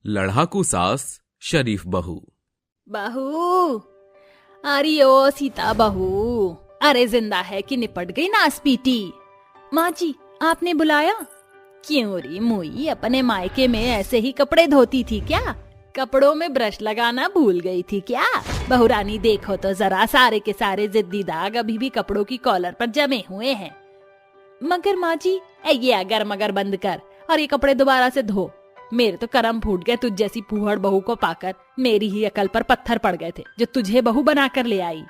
लड़ाकू सास, शरीफ बहू। बहू, अरे ओ सीता बहू, अरे जिंदा है कि निपट गई नासपीटी। माँ जी, आपने बुलाया? क्यों री मुई, अपने मायके में ऐसे ही कपड़े धोती थी क्या? कपड़ों में ब्रश लगाना भूल गई थी क्या? बहुरानी देखो तो जरा, सारे के सारे जिद्दी दाग अभी भी कपड़ों की कॉलर पर जमे हुए हैं। मगर माँ जी, ये अगर मगर बंद कर और ये कपड़े दोबारा से धो। मेरे तो करम फूट गए तुझ जैसी फूहड़ बहू को पाकर। मेरी ही अकल पर पत्थर पड़ गए थे जो तुझे बहू बनाकर ले आई।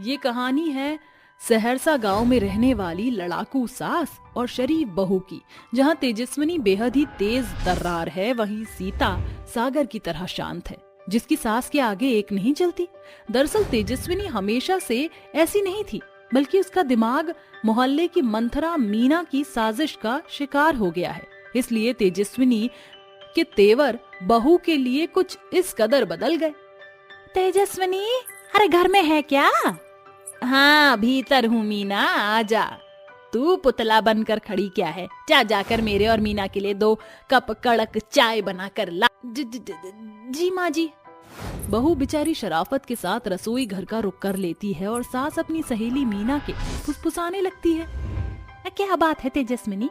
ये कहानी है सहरसा गांव में रहने वाली लड़ाकू सास और शरीफ बहू की, जहां तेजस्विनी बेहद ही तेज तर्रार है, वहीं सीता सागर की तरह शांत है, जिसकी सास के आगे एक नहीं चलती। दरअसल तेजस्विनी हमेशा से ऐसी नहीं थी, बल्कि उसका दिमाग मोहल्ले की मंथरा मीना की साजिश का शिकार हो गया है। इसलिए तेजस्विनी के तेवर बहू के लिए कुछ इस कदर बदल गए। तेजस्विनी, अरे घर में है क्या? हाँ, भीतर हूँ मीना, आजा। तू पुतला बनकर खड़ी क्या है? जा जाकर मेरे और मीना के लिए 2 कप कड़क चाय बना कर ला। जी माँ जी। बहू बेचारी शराफत के साथ रसोई घर का रुख कर लेती है और सास अपनी सहेली मीना के फुसफुसाने लगती है। क्या बात है तेजस्विनी,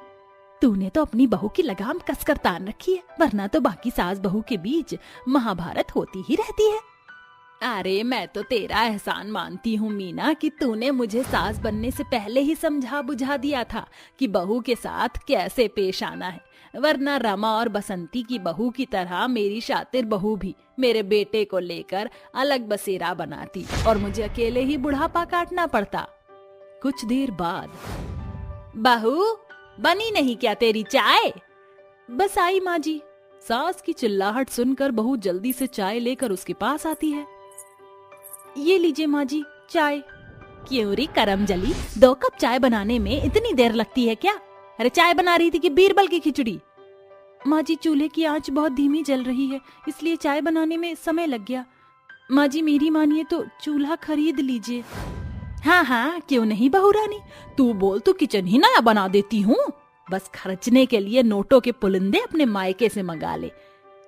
तूने तो अपनी बहू की लगाम कसकर तान रखी है, वरना तो बाकी सास बहू के बीच महाभारत होती ही रहती है। अरे मैं तो तेरा एहसान मानती हूँ मीना कि तूने मुझे सास बनने से पहले ही समझा बुझा दिया था कि बहू के साथ कैसे पेश आना है, वरना रमा और बसंती की बहू की तरह मेरी शातिर बहू भी मेरे बेटे को लेकर अलग बसेरा बनाती और मुझे अकेले ही बुढ़ापा काटना पड़ता। कुछ देर बाद, बहू बनी नहीं क्या तेरी चाय? बस आई माँ जी। सास की चिल्लाहट सुनकर बहू जल्दी से चाय लेकर उसके पास आती है। ये लीजिए माँ जी चाय। क्यों री करम जली, 2 कप चाय बनाने में इतनी देर लगती है क्या? अरे चाय बना रही थी कि बीरबल की खिचड़ी? माँ जी, चूल्हे की आंच बहुत धीमी जल रही है, इसलिए चाय बनाने में समय लग गया। माँ जी मेरी मानिए तो चूल्हा खरीद लीजिए। हाँ हाँ, क्यों नहीं बहू रानी, तू बोल तो किचन ही नया बना देती हूँ। बस खर्चने के लिए नोटों के पुलिंदे अपने मायके से मंगा ले।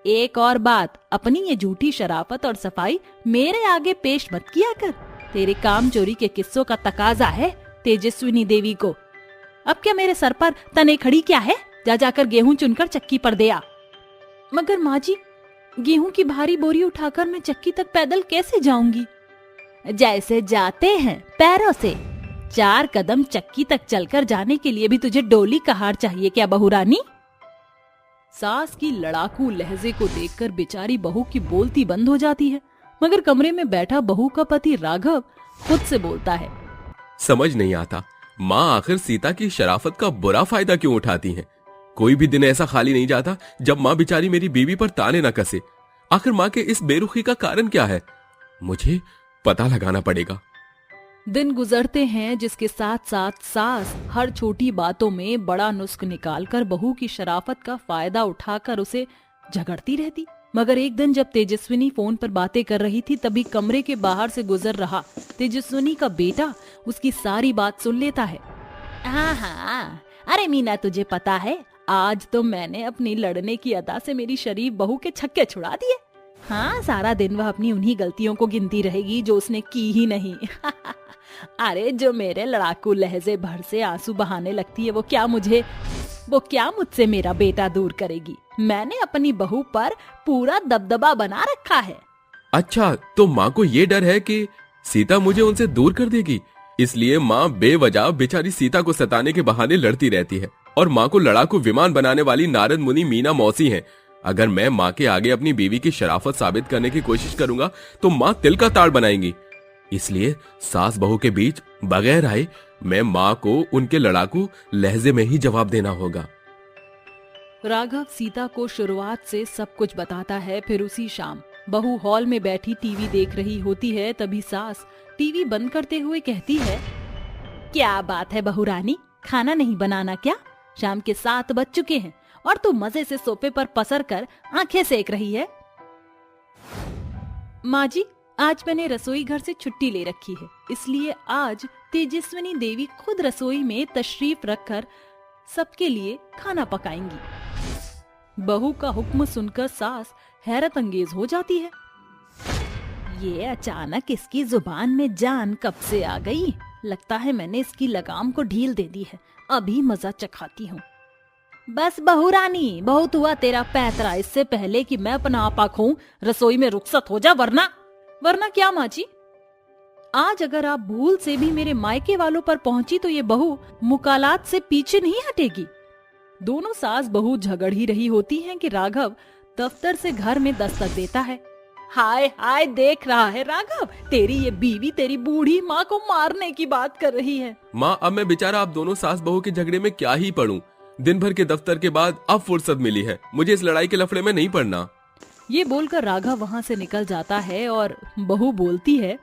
एक और बात, अपनी ये झूठी शराफत और सफाई मेरे आगे पेश मत किया कर। तेरे काम चोरी के किस्सों का तकाजा है तेजस्विनी देवी को। अब क्या मेरे सर पर तने खड़ी क्या है? जा जाकर गेहूं चुनकर चक्की पर दे आ। मगर माँ जी, गेहूं की भारी बोरी उठाकर मैं चक्की तक पैदल कैसे जाऊंगी? जैसे जाते हैं पैरों से। 4 कदम चक्की तक चलकर जाने के लिए भी तुझे डोली कहार चाहिए क्या बहू रानी? सास की लड़ाकू लहजे को देखकर बेचारी बहू की बोलती बंद हो जाती है, मगर कमरे में बैठा बहू का पति राघव खुद से बोलता है। समझ नहीं आता, माँ आखिर सीता की शराफत का बुरा फायदा क्यों उठाती है? कोई भी दिन ऐसा खाली नहीं जाता जब माँ बेचारी मेरी बीवी पर ताने न कसे। आखिर माँ के इस बेरुखी का कारण क्या है? मुझे पता लगाना पड़ेगा। दिन गुजरते हैं, जिसके साथ साथ सास हर छोटी बातों में बड़ा नुस्ख निकालकर बहू की शराफत का फायदा उठाकर उसे झगड़ती रहती। मगर एक दिन जब तेजस्विनी फोन पर बातें कर रही थी, तभी कमरे के बाहर से गुजर रहा तेजस्विनी का बेटा उसकी सारी बात सुन लेता है। हाँ हाँ, अरे मीना तुझे पता है, आज तो मैंने अपनी लड़ने की अदा से मेरी शरीफ बहू के छक्के छुड़ा दिए। हाँ, सारा दिन वह अपनी उन्हीं गलतियों को गिनती रहेगी जो उसने की ही नहीं। अरे जो मेरे लड़ाकू लहजे भर से आंसू बहाने लगती है, वो क्या मुझसे मेरा बेटा दूर करेगी? मैंने अपनी बहू पर पूरा दबदबा बना रखा है। अच्छा, तो माँ को ये डर है कि सीता मुझे उनसे दूर कर देगी, इसलिए माँ बेवजह बेचारी सीता को सताने के बहाने लड़ती रहती है। और माँ को लड़ाकू विमान बनाने वाली नारद मुनि मीना मौसी है। अगर मैं माँ के आगे अपनी बीवी की शराफत साबित करने की कोशिश करूंगा तो माँ तिल का ताड़ बनाएंगी। इसलिए सास बहू के बीच बगैर आए मैं माँ को उनके लड़ाकू लहजे में ही जवाब देना होगा। राघव सीता को शुरुआत से सब कुछ बताता है। फिर उसी शाम बहू हॉल में बैठी टीवी देख रही होती है, तभी सास टीवी बंद करते हुए कहती है। क्या बात है बहू रानी, खाना नहीं बनाना क्या? शाम के 7 बज चुके हैं और तू मजे से सोफे पर पसर कर आंखें सेक रही है। माँ जी, आज मैंने रसोई घर से छुट्टी ले रखी है, इसलिए आज तेजस्विनी देवी खुद रसोई में तशरीफ रखकर सबके लिए खाना पकाएंगी। बहू का हुक्म सुनकर सास हैरत अंगेज हो जाती है। ये अचानक इसकी जुबान में जान कब से आ गई? लगता है मैंने इसकी लगाम को ढील दे दी है, अभी मजा चखाती हूँ। बस बहू रानी, बहुत हुआ तेरा पैतरा। इससे पहले कि मैं अपना आपा खोऊं, रसोई में रुखसत हो जा, वरना क्या माँ जी? आज अगर आप भूल से भी मेरे मायके वालों पर पहुंची तो ये बहू मुकालात से पीछे नहीं हटेगी। दोनों सास बहू झगड़ ही रही होती हैं कि राघव दफ्तर से घर में दस्तक देता है। हाय हाय, देख रहा है राघव, तेरी ये बीवी तेरी बूढ़ी माँ को मारने की बात कर रही है। माँ, अब मैं बेचारा आप दोनों सास बहू के झगड़े में क्या ही पढ़ूं? दिन भर के दफ्तर के बाद अब फुर्सत मिली है, मुझे इस लड़ाई के लफड़े में नहीं पड़ना। ये बोलकर राघव वहाँ से निकल जाता है और बहू बोलती है,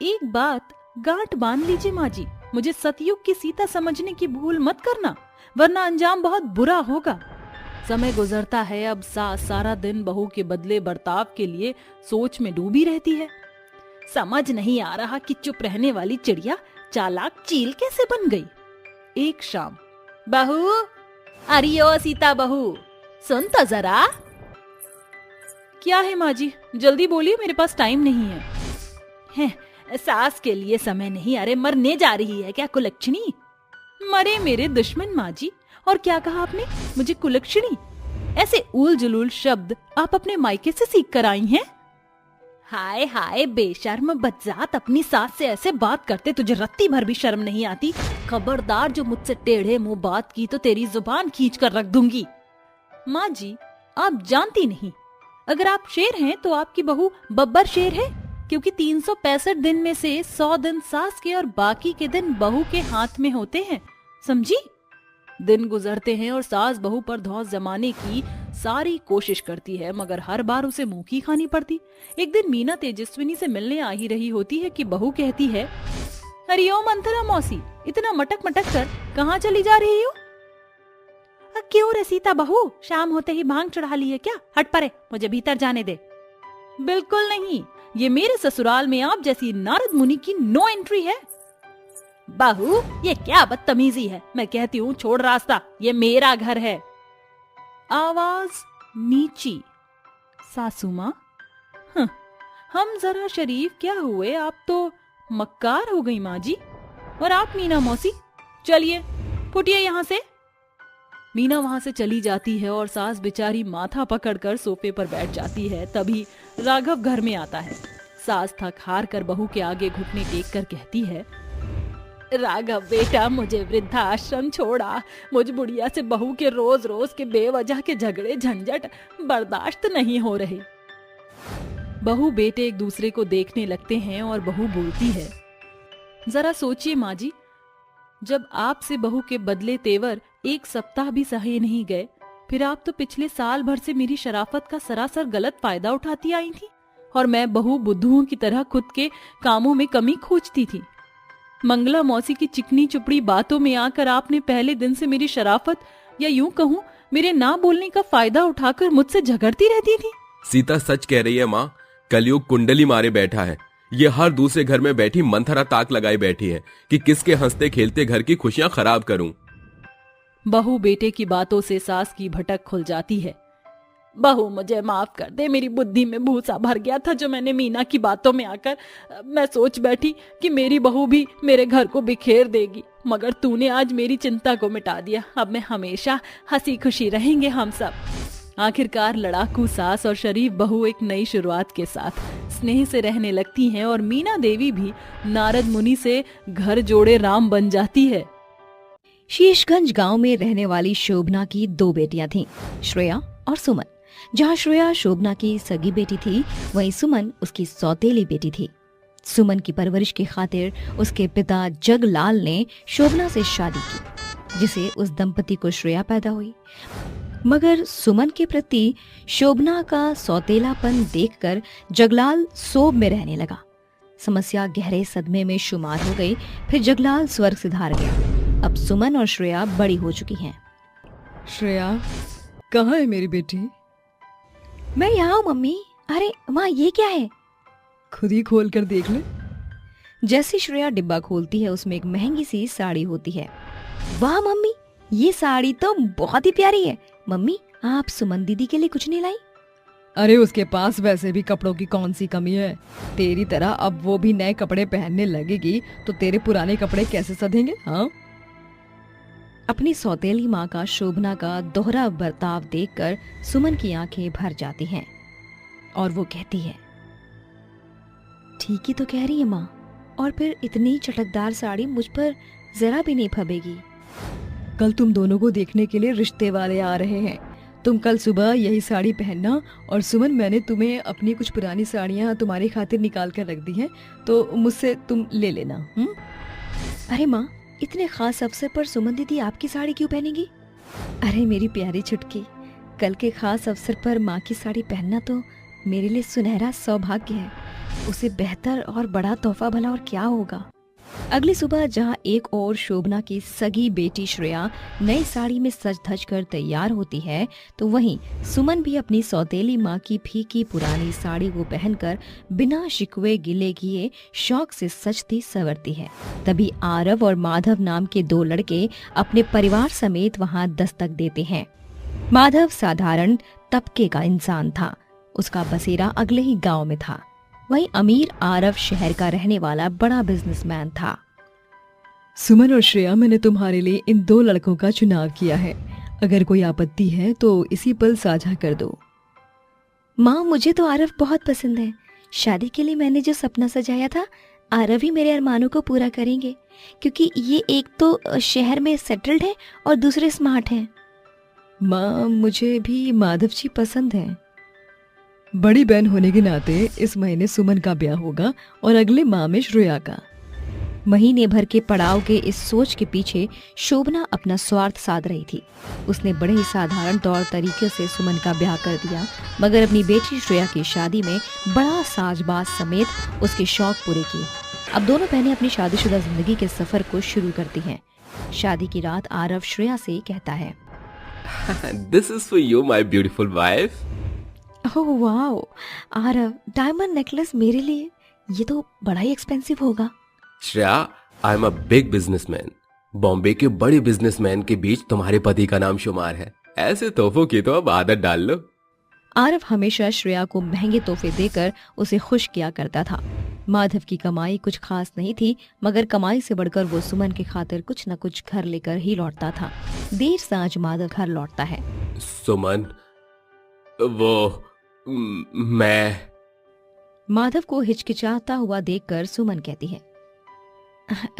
एक बात गांठ बांध लीजिए माँ जी, मुझे सतयुग की सीता समझने की भूल मत करना, वरना अंजाम बहुत बुरा होगा। समय गुजरता है, अब सास सारा दिन बहू के बदले बर्ताव के लिए सोच में डूबी रहती है। समझ नहीं आ रहा कि चुप रहने वाली चिड़िया चालाक चील कैसे बन गई। एक शाम, बहू, अरे ओ सीता बहू, सुन तो जरा। क्या है माँ जी, जल्दी बोलिए, मेरे पास टाइम नहीं है। सास के लिए समय नहीं, अरे मरने जा रही है क्या कुलक्षणी? मरे मेरे दुश्मन माँ जी। और क्या कहा आपने, मुझे कुलक्षणी? ऐसे उल जुलूल शब्द आप अपने मायके से सीख कर आई हैं? हाय हाय बेशर्म बदजात, अपनी सास से ऐसे बात करते तुझे रत्ती भर भी शर्म नहीं आती? खबरदार, जो मुझसे टेढ़े मुंह बात की तो तेरी जुबान खींच कर रख दूंगी। माँ जी, आप जानती नहीं, अगर आप शेर हैं तो आपकी बहू बब्बर शेर है, क्योंकि 365 दिन में से 100 दिन सास के और बाकी के दिन बहू के हाथ में होते हैं, समझी? दिन गुजरते हैं और सास बहू पर धौंस जमाने की सारी कोशिश करती है, मगर हर बार उसे मुंह की खानी पड़ती। एक दिन मीना तेजस्विनी से मिलने आ ही रही होती है कि बहू कहती है, अरे ओ मंथरा मौसी, इतना मटक मटक कर कहाँ चली जा रही हो? क्यों रे सीता बहू, शाम होते ही भांग चढ़ा ली है क्या? हट परे, मुझे भीतर जाने दे। बिल्कुल नहीं, ये मेरे ससुराल में आप जैसी नारद मुनि की नो एंट्री है। बहू, ये क्या बदतमीजी है? मैं कहती हूँ छोड़ रास्ता, ये मेरा घर है। आवाज नीची। सासू माँ, हम जरा शरीफ क्या हुए, आप तो मक्कार हो गई माँ जी। और आप मीना मौसी, चलिए फुटिए यहाँ से। मीना वहां से चली जाती है और सास बेचारी माथा पकड़कर सोफे पर बैठ जाती है। तभी राघव घर में आता है। सास थक हार कर बहू के आगे घुटने टेक कर कहती है, राघव बेटा, मुझे वृद्धाश्रम छोड़ा। मुझ बुढ़िया से बहू के रोज रोज के बेवजह के झगड़े झंझट बर्दाश्त नहीं हो रहे। बहू बेटे एक दूसरे को देखने लगते हैं और बहू बोलती है, जरा सोचिए माँ जी, जब आपसे बहू के बदले तेवर एक सप्ताह भी सहे नहीं गए, फिर आप तो पिछले साल भर से मेरी शराफत का सरासर गलत फायदा उठाती आई थी और मैं बहू बुद्धुओं की तरह खुद के कामों में कमी खोजती थी। मंगला मौसी की चिकनी चुपड़ी बातों में आकर आपने पहले दिन से मेरी शराफत, या यूं कहूं मेरे ना बोलने का फायदा उठाकर मुझसे झगड़ती रहती थी। सीता सच कह रही है माँ, कलयुग कुंडली मारे बैठा है। ये हर दूसरे घर में बैठी मंथरा ताक लगाई बैठी है कि किसके हंसते खेलते घर की खुशियां खराब करूं। बहू बेटे की बातों से सास की भटक खुल जाती है। बहू मुझे माफ कर दे, मेरी बुद्धि में भूसा भर गया था जो मैंने मीना की बातों में आकर मैं सोच बैठी कि मेरी बहू भी मेरे घर को बिखेर देगी, मगर तूने आज मेरी चिंता को मिटा दिया। अब मैं हमेशा हंसी खुशी रहेंगे हम सब। आखिरकार लड़ाकू सास और शरीफ बहू एक नई शुरुआत के साथ स्नेह से रहने लगती हैं और मीना देवी भी नारद मुनि से घर जोड़े राम बन जाती है। शीशगंज गांव में रहने वाली शोभना की 2 बेटियां थीं, श्रेया और सुमन। जहां श्रेया शोभना की सगी बेटी थी, वहीं सुमन उसकी सौतेली बेटी थी। सुमन की परवरिश की खातिर उसके पिता जगलाल ने शोभना से शादी की, जिसे उस दंपति को श्रेया पैदा हुई। मगर सुमन के प्रति शोभना का सौतेलापन देखकर जगलाल सोब में रहने लगा। समस्या गहरे सदमे में शुमार हो गई। फिर जगलाल स्वर्ग सिधार गया। अब सुमन और श्रेया बड़ी हो चुकी हैं। श्रेया, कहाँ है मेरी बेटी? मैं यहाँ हूँ मम्मी। अरे माँ, ये क्या है? खुद ही खोल कर देख ले। जैसी श्रेया डिब्बा खोलती है, उसमें एक महंगी सी साड़ी होती है। वाह मम्मी, ये साड़ी तो बहुत ही प्यारी है। मम्मी, आप सुमन दीदी के लिए कुछ नहीं लाई? अरे उसके पास वैसे भी कपड़ों की कौन सी कमी है। तेरी तरह अब वो भी नए कपड़े पहनने लगेगी तो तेरे पुराने कपड़े कैसे सधेंगे? हाँ। अपनी सौतेली माँ का शोभना का दोहरा बर्ताव देखकर सुमन की आंखें भर जाती हैं और वो कहती है, ठीक ही तो कह रही है माँ, और फिर इतनी चटकदार साड़ी मुझ पर जरा भी नहीं फबेगी। कल तुम दोनों को देखने के लिए रिश्ते वाले आ रहे हैं। तुम कल सुबह यही साड़ी पहनना। और सुमन, मैंने तुम्हें अपनी कुछ पुरानी साड़ियाँ तुम्हारी खातिर निकाल कर रख दी हैं, तो मुझसे तुम ले लेना। अरे माँ, इतने खास अवसर पर सुमन दीदी आपकी साड़ी क्यों पहनेगी? अरे मेरी प्यारी छुटकी, कल के खास अवसर पर माँ की साड़ी पहनना तो मेरे लिए सुनहरा सौभाग्य है। उसे बेहतर और बड़ा तोहफा भला और क्या होगा। अगली सुबह जहाँ एक और शोभना की सगी बेटी श्रेया नई साड़ी में सज धज कर तैयार होती है, तो वहीं सुमन भी अपनी सौतेली माँ की फीकी पुरानी साड़ी को पहनकर बिना शिकवे गिले किए शौक से सजती संवरती है। तभी आरव और माधव नाम के दो लड़के अपने परिवार समेत वहाँ दस्तक देते हैं। माधव साधारण तबके का इंसान था। उसका बसेरा अगले ही गांव में था। वहीं अमीर आरव शहर का रहने वाला बड़ा बिजनेसमैन था। सुमन और श्रेया, मैंने तुम्हारे लिए इन दो लड़कों का चुनाव किया है। अगर कोई आपत्ति है तो इसी पल साझा कर दो। माँ, मुझे तो आरव बहुत पसंद है। शादी के लिए मैंने जो सपना सजाया था, आरव ही मेरे अरमानों को पूरा करेंगे, क्योंकि ये एक तो शहर में सेटल्ड है और दूसरे स्मार्ट हैं। माँ, मुझे भी माधव जी पसंद हैं। बड़ी बहन होने के नाते इस महीने सुमन का ब्याह होगा और अगले माह में श्रेया का। महीने भर के पड़ाव के इस सोच के पीछे शोभना अपना स्वार्थ साध रही थी। उसने बड़े ही साधारण तौर तरीके से सुमन का ब्याह कर दिया, मगर अपनी बेटी श्रेया की शादी में बड़ा साजबाज समेत उसके शौक पूरे किए। अब दोनों बहनें अपनी शादीशुदा जिंदगी के सफर को शुरू करती हैं। शादी की रात आरव श्रेया से कहता है, this is for you my beautiful wife. Oh wow, Aarav, diamond necklace मेरे लिए? ये तो बड़ा ही एक्सपेंसिव होगा। Shreya, I am a big businessman. Bombay के बड़े बिजनेसमैन के बीच तुम्हारे पति का नाम शुमार है। ऐसे तोहफों की तो अब आदत डाल लो। आरव हमेशा श्रेया को महंगे तोहफे देकर उसे खुश किया करता था। माधव की कमाई कुछ खास नहीं थी, मगर कमाई से बढ़कर वो सुमन की खातिर कुछ न कुछ घर लेकर ही लौटता था। देर सांझ माधव घर लौटता है। सुमन, वो मैं। माधव को हिचकिचाता हुआ देखकर सुमन कहती है,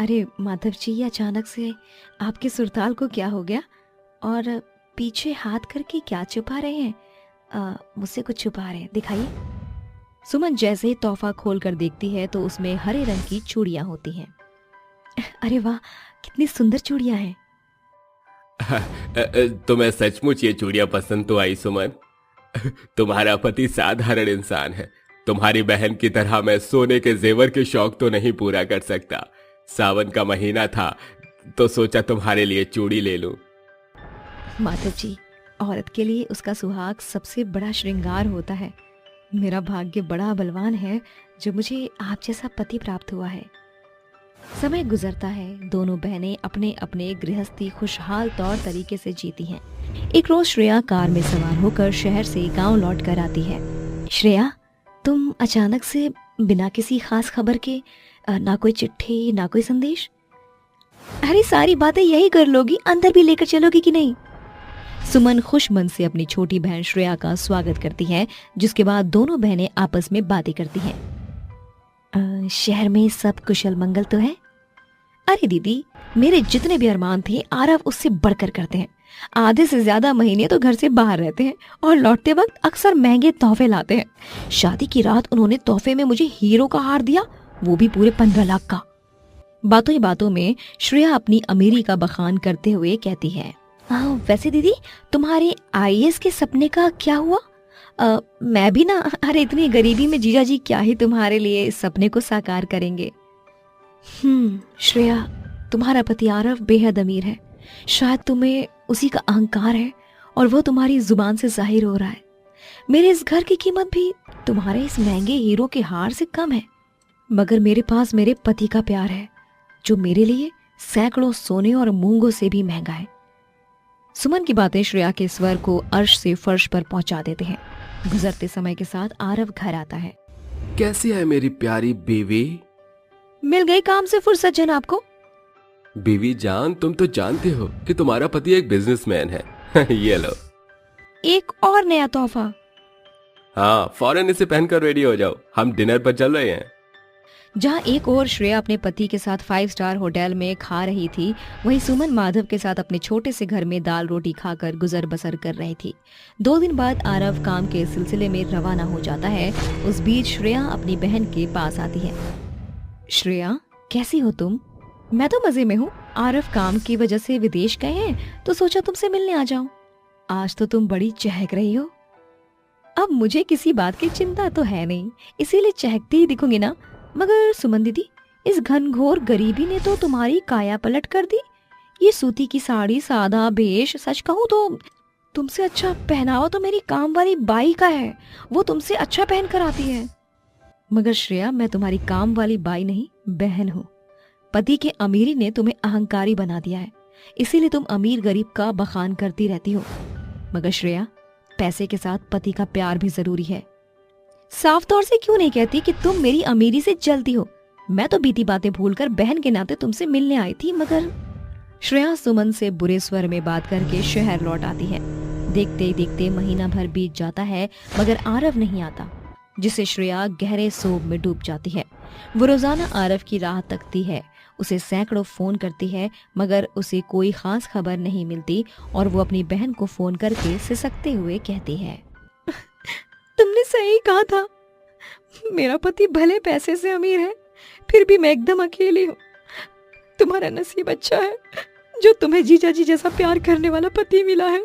अरे माधव जी, ये अचानक से आपके सुरताल को क्या हो गया? और पीछे हाथ करके क्या छुपा रहे हैं? मुझसे कुछ छुपा रहे हैं, दिखाइए। सुमन जैसे ही तोहफा खोल कर देखती है तो उसमें हरे रंग की चूड़ियां होती हैं। अरे वाह, कितनी सुंदर चूड़ियां हैं। तुम्हें सचमुच ये चूड़ियां पसंद तो आई सुमन? तुम्हारा पति साधारण इंसान है। तुम्हारी बहन की तरह मैं सोने के जेवर के शौक तो नहीं पूरा कर सकता। सावन का महीना था तो सोचा तुम्हारे लिए चूड़ी ले लूं। माधव जी, औरत के लिए उसका सुहाग सबसे बड़ा श्रृंगार होता है। मेरा भाग्य बड़ा बलवान है जो मुझे आप जैसा पति प्राप्त हुआ है। समय गुजरता है। दोनों बहनें अपने अपने गृहस्थी खुशहाल तौर तरीके से जीती हैं। एक रोज श्रेया कार में सवार होकर शहर से गांव लौट कर आती है। श्रेया, तुम अचानक से बिना किसी खास खबर के, ना कोई चिट्ठी ना कोई संदेश? अरे सारी बातें यही कर लोगी, अंदर भी लेकर चलोगी कि नहीं? सुमन खुश मन से अपनी छोटी बहन श्रेया का स्वागत करती है, जिसके बाद दोनों बहनें आपस में बातें करती हैं। शहर में सब कुशल मंगल तो है? अरे दीदी, मेरे जितने भी अरमान थे आरव उससे बढ़कर करते हैं। आधे से ज्यादा महीने तो घर से बाहर रहते हैं और लौटते वक्त अक्सर महंगे तोहफे लाते हैं। शादी की रात उन्होंने तोहफे में मुझे हीरो का हार दिया, वो भी पूरे 15 लाख का। बातों ही बातों में श्रेया अपनी अमीरी का बखान करते हुए कहती है, वैसे दीदी, तुम्हारे आईएएस के सपने का क्या हुआ? मैं भी ना, अरे इतनी गरीबी में जीजा जी क्या ही तुम्हारे लिए इस सपने को साकार करेंगे। श्रेया, तुम्हारा पति आरव बेहद अमीर है। शायद तुम्हें उसी का अहंकार है और वो तुम्हारी जुबान से जाहिर हो रहा है। मेरे इस घर की कीमत भी तुम्हारे इस महंगे हीरो के हार से कम है, मगर मेरे पास मेरे पति का प्यार है जो मेरे लिए सैकड़ों सोने और मूंगों से भी महंगा है। सुमन की बातें श्रेया के स्वर को अर्श से फर्श पर पहुंचा देते हैं। गुजरते समय के साथ आरव घर आता है। कैसी है मेरी प्यारी बीवी? मिल गई काम से फुर्सत जनाब को? बीवी जान, तुम तो जानते हो कि तुम्हारा पति एक बिजनेसमैन है। ये लो। एक और नया तोहफा। हाँ, फौरन इसे पहनकर रेडी हो जाओ, हम डिनर पर चल रहे हैं। जहाँ एक और श्रेया अपने पति के साथ 5 स्टार होटल में खा रही थी, वहीं सुमन माधव के साथ अपने छोटे से घर में दाल रोटी खाकर गुजर बसर कर रही थी। 2 दिन बाद आरव काम के सिलसिले में रवाना हो जाता है। उस बीच श्रेया अपनी बहन के पास आती है। श्रेया, कैसी हो तुम? मैं तो मजे में हूँ। आरव काम की वजह से विदेश गए हैं तो सोचा तुमसे मिलने आ जाऊं। आज तो तुम बड़ी चहक रही हो। अब मुझे किसी बात की चिंता तो है नहीं, इसीलिए चहकती ही दिखूंगी ना। मगर सुमन दीदी, इस घनघोर गरीबी ने तो तुम्हारी काया पलट कर दी। ये सूती की साड़ी, सादा भेष, सच कहूँ तो तुमसे अच्छा पहनावा तो मेरी काम वाली बाई का है। वो तुमसे अच्छा पहन कर आती है। मगर श्रेया, मैं तुम्हारी काम वाली बाई नहीं, बहन हूँ। पति के अमीरी ने तुम्हें अहंकारी बना दिया है, इसीलिए तुम अमीर गरीब का बखान करती रहती हो। मगर श्रेया, पैसे के साथ पति का प्यार भी जरूरी है। साफ तौर से क्यों नहीं कहती कि तुम मेरी अमीरी से जलती हो? मैं तो बीती बातें भूलकर बहन के नाते तुमसे मिलने आई थी। मगर श्रेया सुमन से बुरे स्वर में बात करके शहर लौट आती है। देखते ही देखते महीना भर बीत जाता है, मगर आरव नहीं आता, जिसे श्रेया गहरे सोग में डूब जाती है। वो रोजाना आरव की राह तकती है, उसे सैकड़ों फोन करती है, मगर उसे कोई खास खबर नहीं मिलती और वो अपनी बहन को फोन करके सिसकते हुए कहती है, तुमने सही कहा था। मेरा पति भले पैसे से अमीर है, फिर भी मैं एकदम अकेली हूँ। तुम्हारा नसीब अच्छा है जो तुम्हें जीजा जी जैसा प्यार करने वाला पति मिला है।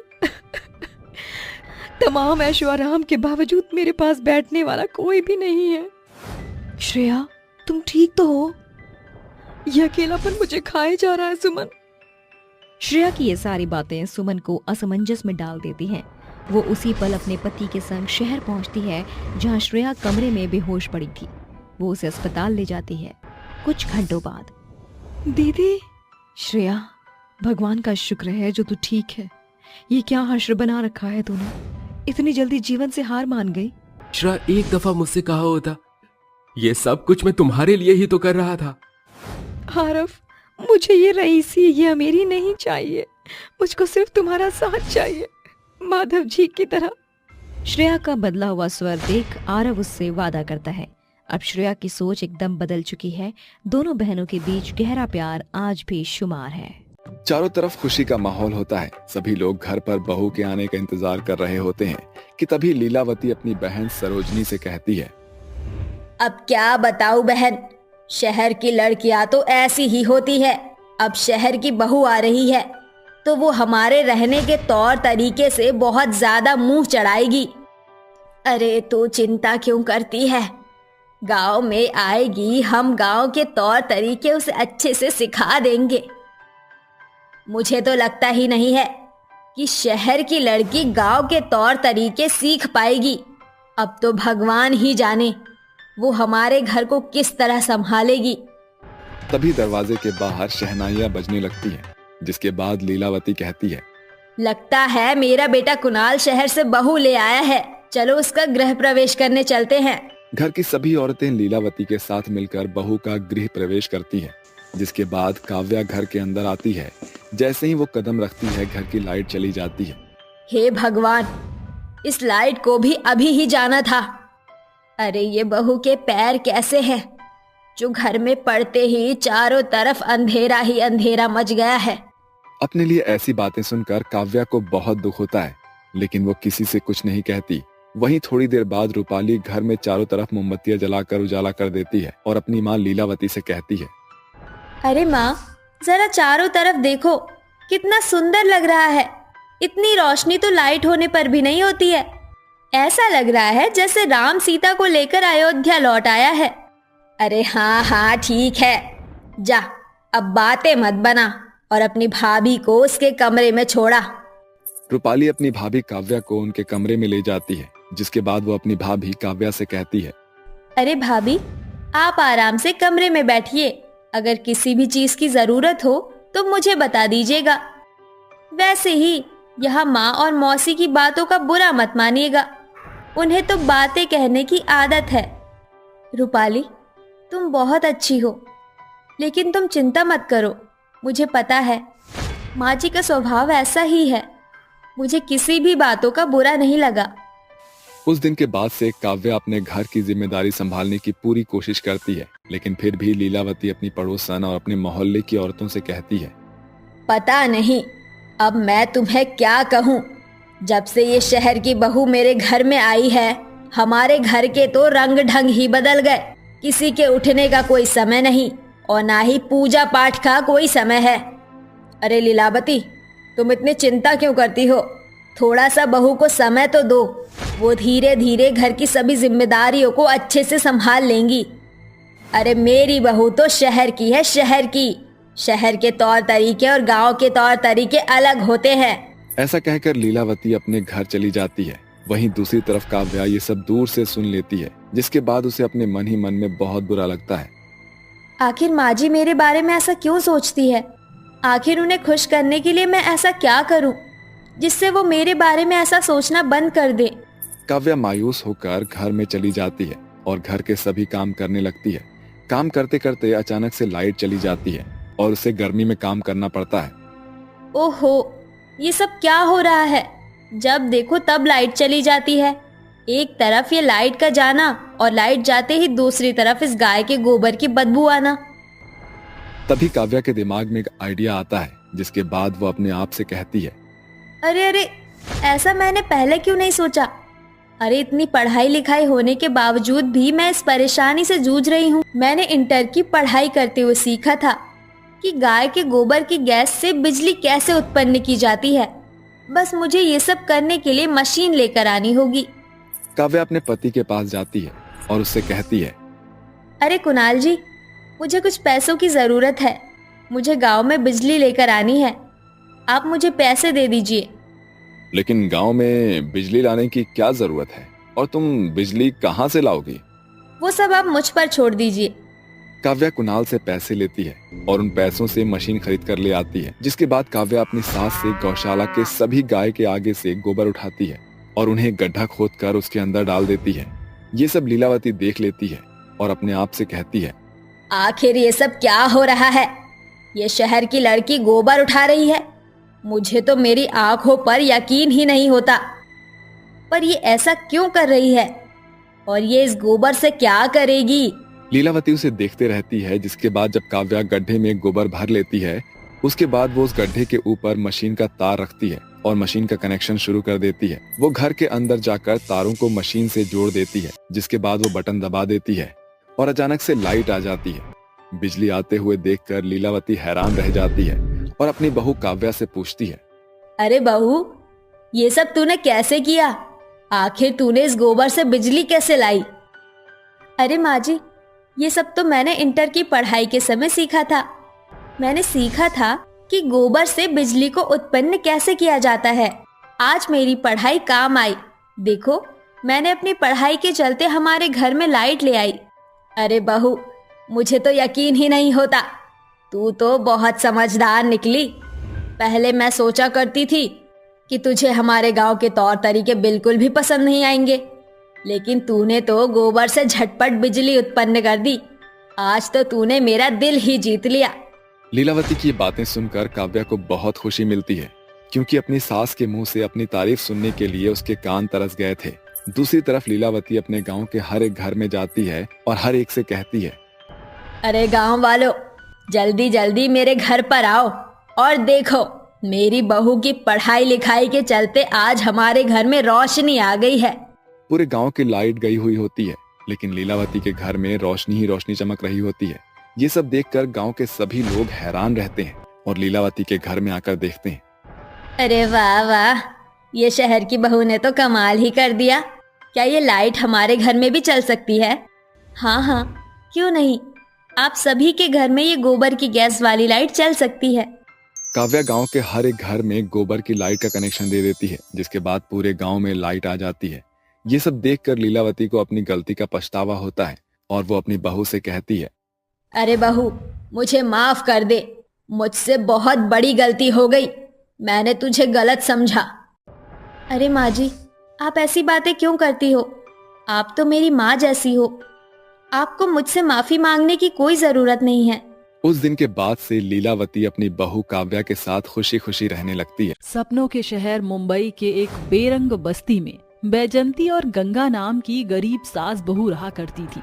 तमाम ऐशो आराम के बावजूद मेरे पास बैठने वाला कोई भी नहीं है। श्रेया, तुम ठीक तो हो? यह अकेलापन मुझे खाए जा रहा है सुमन। श्रेया की ये सारी बातें सुमन को असमंजस में डाल देती हैं। वो उसी पल अपने पति के संग शहर पहुंचती है, जहां श्रेया कमरे में बेहोश पड़ी थी। वो उसे अस्पताल ले जाती है। कुछ घंटों बाद, दीदी। श्रेया, भगवान का शुक्र है जो तू ठीक है। ये क्या हश्र बना रखा है तूने? इतनी जल्दी जीवन से हार मान गई। श्रेया, एक दफा मुझसे कहा होता, ये सब कुछ मैं तुम्हारे लिए ही तो कर रहा था। आरव, मुझे ये रईसी, ये अमीरी नहीं चाहिए। मुझको सिर्फ तुम्हारा साथ चाहिए, माधव जी की तरह। श्रेया का बदला हुआ स्वर देख आरव उससे वादा करता है। अब श्रेया की सोच एकदम बदल चुकी है। दोनों बहनों के बीच गहरा प्यार आज भी शुमार है। चारों तरफ खुशी का माहौल होता है। सभी लोग घर पर बहू के आने का इंतजार कर रहे होते हैं कि तभी लीलावती अपनी बहन सरोजनी से कहती है, अब क्या बताऊं बहन, शहर की लड़कियां तो ऐसी ही होती है। अब शहर की बहू आ रही है तो वो हमारे रहने के तौर तरीके से बहुत ज्यादा मुंह चढ़ाएगी। अरे तू चिंता क्यों करती है? गांव में आएगी, हम गांव के तौर तरीके उसे अच्छे से सिखा देंगे। मुझे तो लगता ही नहीं है कि शहर की लड़की गांव के तौर तरीके सीख पाएगी। अब तो भगवान ही जाने वो हमारे घर को किस तरह संभालेगी। तभी दरवाजे के बाहर शहनाइयां बजने लगती हैं, जिसके बाद लीलावती कहती है, लगता है मेरा बेटा कुणाल शहर से बहू ले आया है। चलो उसका गृह प्रवेश करने चलते हैं। घर की सभी औरतें लीलावती के साथ मिलकर बहू का गृह प्रवेश करती हैं, जिसके बाद काव्या घर के अंदर आती है। जैसे ही वो कदम रखती है, घर की लाइट चली जाती है। हे भगवान, इस लाइट को भी अभी ही जाना था। अरे ये बहू के पैर कैसे हैं, जो घर में पड़ते ही चारों तरफ अंधेरा ही अंधेरा मच गया है। अपने लिए ऐसी बातें सुनकर काव्या को बहुत दुख होता है, लेकिन वो किसी से कुछ नहीं कहती। वहीं थोड़ी देर बाद रूपाली घर में चारों तरफ मोमबत्तियां जलाकर उजाला कर देती है और अपनी माँ लीलावती से कहती है, अरे माँ, जरा चारों तरफ देखो, कितना सुंदर लग रहा है। इतनी रोशनी तो लाइट होने पर भी नहीं होती है। ऐसा लग रहा है जैसे राम सीता को लेकर अयोध्या लौट आया है। अरे हाँ हाँ ठीक है, जा अब बातें मत बना और अपनी भाभी को उसके कमरे में छोड़ा। रूपाली अपनी भाभी काव्या को उनके कमरे में ले जाती है, जिसके बाद वो अपनी भाभी काव्या से कहती है, अरे भाभी, आप आराम से कमरे में बैठिए। अगर किसी भी चीज की जरूरत हो तो मुझे बता दीजिएगा। वैसे ही यहाँ माँ और मौसी की बातों का बुरा मत मानिएगा, उन्हें तो बातें कहने की आदत है। रूपाली, तुम बहुत अच्छी हो, लेकिन तुम चिंता मत करो, मुझे पता है माँ जी का स्वभाव ऐसा ही है। मुझे किसी भी बातों का बुरा नहीं लगा। उस दिन के बाद से काव्या अपने घर की जिम्मेदारी संभालने की पूरी कोशिश करती है, लेकिन फिर भी लीलावती अपनी पड़ोसन और अपने मोहल्ले की औरतों से कहती है, पता नहीं अब मैं तुम्हें क्या कहूँ। जब से ये शहर की बहू मेरे घर में आई है, हमारे घर के तो रंग ढंग ही बदल गए। किसी के उठने का कोई समय नहीं और ना ही पूजा पाठ का कोई समय है। अरे लीलावती, तुम इतनी चिंता क्यों करती हो? थोड़ा सा बहू को समय तो दो, वो धीरे धीरे घर की सभी जिम्मेदारियों को अच्छे से संभाल लेंगी। अरे मेरी बहू तो शहर की है, शहर की। शहर के तौर तरीके और गांव के तौर तरीके अलग होते हैं। ऐसा कहकर लीलावती अपने घर चली जाती है। वहीं दूसरी तरफ काव्या ये सब दूर से सुन लेती है, जिसके बाद उसे अपने मन ही मन में बहुत बुरा लगता है। आखिर माँ जी मेरे बारे में ऐसा क्यों सोचती है? आखिर उन्हें खुश करने के लिए मैं ऐसा क्या करूं जिससे वो मेरे बारे में ऐसा सोचना बंद कर दे? काव्या मायूस होकर घर में चली जाती है और घर के सभी काम करने लगती है। काम करते करते अचानक से लाइट चली जाती है और उसे गर्मी में काम करना पड़ता है। ओहो, ये सब क्या हो रहा है? जब देखो तब लाइट चली जाती है। एक तरफ ये लाइट का जाना और लाइट जाते ही दूसरी तरफ इस गाय के गोबर की बदबू आना। तभी काव्या के दिमाग में एक आइडिया आता है, जिसके बाद वो अपने आप से कहती है, अरे अरे, ऐसा मैंने पहले क्यों नहीं सोचा? अरे इतनी पढ़ाई लिखाई होने के बावजूद भी मैं इस परेशानी से जूझ रही हूँ। मैंने इंटर की पढ़ाई करते हुए सीखा था कि गाय के गोबर की गैस से बिजली कैसे उत्पन्न की जाती है। बस मुझे ये सब करने के लिए मशीन लेकर आनी होगी। काव्या अपने पति के पास जाती है और उससे कहती है, अरे कुणाल जी, मुझे कुछ पैसों की जरूरत है। मुझे गांव में बिजली लेकर आनी है, आप मुझे पैसे दे दीजिए। लेकिन गांव में बिजली लाने की क्या जरूरत है और तुम बिजली कहाँ से लाओगी? वो सब आप मुझ पर छोड़ दीजिए। काव्या कुणाल से पैसे लेती है और उन पैसों से मशीन खरीद कर ले आती है, जिसके बाद काव्या अपनी सास से गौशाला के सभी गाय के आगे से गोबर उठाती है और उन्हें गड्ढा खोदकर उसके अंदर डाल देती है। ये सब लीलावती देख लेती है और अपने आप से कहती है, आखिर ये सब क्या हो रहा है? ये शहर की लड़की गोबर उठा रही है। मुझे तो मेरी आंखों पर यकीन ही नहीं होता। पर ये ऐसा क्यों कर रही है? और ये इस गोबर से क्या करेगी? लीलावती उसे देखते रहती है, जिसके बाद जब काव्या गड्ढे में गोबर भर लेती है, उसके बाद वो उस गड्ढे के ऊपर मशीन का तार रखती है और मशीन का कनेक्शन शुरू कर देती है। वो घर के अंदर जाकर तारों को मशीन से जोड़ देती है, जिसके बाद वो बटन दबा देती है और अचानक से लाइट आ जाती है। बिजली आते हुए देखकर लीलावती हैरान रह जाती है और अपनी बहू काव्या से पूछती है, अरे बहू, ये सब तूने कैसे किया? आखिर तूने इस गोबर से बिजली कैसे लाई? अरे माँ जी, ये सब तो मैंने इंटर की पढ़ाई के समय सीखा था। मैंने सीखा था कि गोबर से बिजली को उत्पन्न कैसे किया जाता है। आज मेरी पढ़ाई काम आई। देखो, मैंने अपनी पढ़ाई के चलते हमारे घर में लाइट ले आई। अरे बहू, मुझे तो यकीन ही नहीं होता। तू तो बहुत समझदार निकली। पहले मैं सोचा करती थी कि तुझे हमारे गांव के तौर तरीके बिल्कुल भी पसंद नहीं आएंगे, लेकिन तूने तो गोबर से झटपट बिजली उत्पन्न कर दी। आज तो तूने मेरा दिल ही जीत लिया। लीलावती की बातें सुनकर काव्या को बहुत खुशी मिलती है, क्योंकि अपनी सास के मुंह से अपनी तारीफ सुनने के लिए उसके कान तरस गए थे। दूसरी तरफ लीलावती अपने गांव के हर एक घर में जाती है और हर एक से कहती है, अरे गांव वालों, जल्दी जल्दी मेरे घर पर आओ और देखो, मेरी बहू की पढ़ाई लिखाई के चलते आज हमारे घर में रोशनी आ गई है। पूरे गांव की लाइट गई हुई होती है, लेकिन लीलावती के घर में रोशनी ही रोशनी चमक रही होती है। ये सब देखकर गांव के सभी लोग हैरान रहते हैं और लीलावती के घर में आकर देखते हैं। अरे वाह वाह, ये शहर की बहू ने तो कमाल ही कर दिया। क्या ये लाइट हमारे घर में भी चल सकती है? हाँ हाँ, क्यों नहीं। आप सभी के घर में ये गोबर की गैस वाली लाइट चल सकती है। काव्या गांव के हर एक घर में गोबर की लाइट का कनेक्शन दे देती है, जिसके बाद पूरे गांव में लाइट आ जाती है। ये सब देखकर लीलावती को अपनी गलती का पछतावा होता है और वो अपनी बहू से कहती है, अरे बहू, मुझे माफ कर दे। मुझसे बहुत बड़ी गलती हो गई। मैंने तुझे गलत समझा। अरे माँ जी, आप ऐसी बातें क्यों करती हो? आप तो मेरी माँ जैसी हो। आपको मुझसे माफी मांगने की कोई जरूरत नहीं है। उस दिन के बाद से लीलावती अपनी बहू काव्या के साथ खुशी खुशी रहने लगती है। सपनों के शहर मुंबई के एक बेरंग बस्ती में बैजंती और गंगा नाम की गरीब सास बहू रहा करती थी।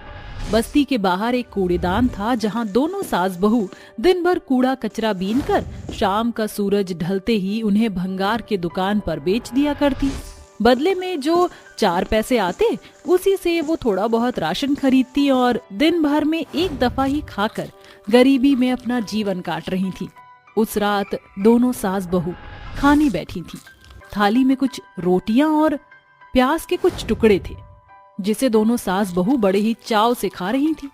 बस्ती के बाहर एक कूड़ेदान था जहां दोनों सास बहू दिन भर कूड़ा कचरा बीनकर शाम का सूरज ढलते ही उन्हें भंगार के दुकान पर बेच दिया करती। बदले में जो 4 पैसे आते उसी से वो थोड़ा बहुत राशन खरीदती और दिन भर में एक दफा ही खाकर गरीबी में अपना जीवन काट रही थी। उस रात दोनों सास बहू खाने बैठी थी। थाली में कुछ रोटियां और प्याज के कुछ टुकड़े थे जिसे दोनों सास बहू बड़े ही चाव से खा रही थी।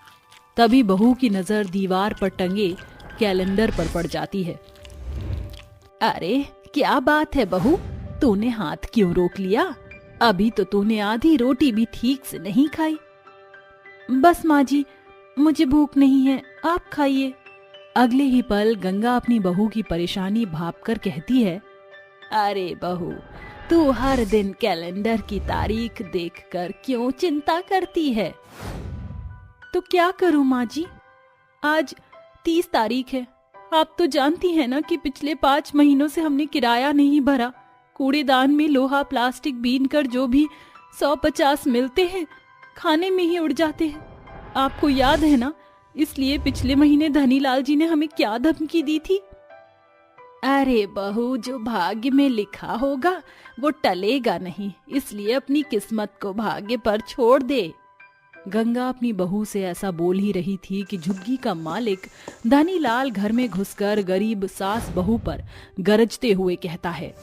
तभी बहू की नजर दीवार पर टंगे कैलेंडर पर पड़ जाती है। अरे क्या बात है बहू, तूने हाथ क्यों रोक लिया? अभी तो तूने आधी रोटी भी ठीक से नहीं खाई। बस माँ जी, मुझे भूख नहीं है, आप खाइए। अगले ही पल गंगा अपनी बहू की परेशानी भांपकर कहती है, अरे बहू, तू हर दिन कैलेंडर की तारीख देखकर क्यों चिंता करती है? तो क्या करूं माँ जी, आज 30 तारीख है। आप तो जानती हैं ना कि पिछले 5 महीनों से हमने किराया नहीं भरा। कूड़ेदान में लोहा प्लास्टिक बीन कर जो भी 150 मिलते हैं खाने में ही उड़ जाते हैं। आपको याद है ना, इसलिए पिछले महीने धनीलाल जी ने हमें क्या धमकी दी थी? अरे बहू, जो भाग्य में लिखा होगा वो टलेगा नहीं, इसलिए अपनी किस्मत को भाग्य पर छोड़ दे। गंगा अपनी बहू से ऐसा बोल ही रही थी कि झुग्गी का मालिक धनीलाल घर में घुसकर गरीब सास बहू पर गरजते हुए कहता है,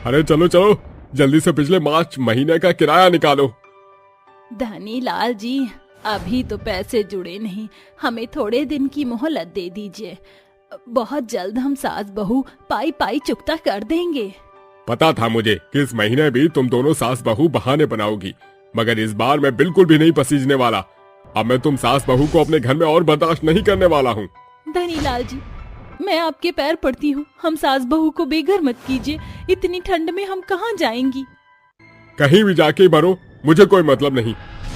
अरे चलो चलो, जल्दी से पिछले मार्च महीने का किराया निकालो। धनीलाल जी, अभी तो पैसे जुड़े नहीं, हमें थोड़े दिन की मोहलत दे दीजिए। बहुत जल्द हम सास बहू पाई पाई चुकता कर देंगे। पता था मुझे कि इस महीने भी तुम दोनों सास बहू बहाने बनाओगी, मगर इस बार मैं बिल्कुल भी नहीं पसीजने वाला। अब मैं तुम सास बहू को अपने घर में और बर्दाश्त नहीं करने वाला हूँ। धनीलाल जी, मैं आपके पैर पड़ती हूँ, हम सास बहू को बेघर मत कीजिए। इतनी ठंड में हम कहाँ जाएंगी? कहीं भी जाके भरो, मुझे कोई मतलब नहीं।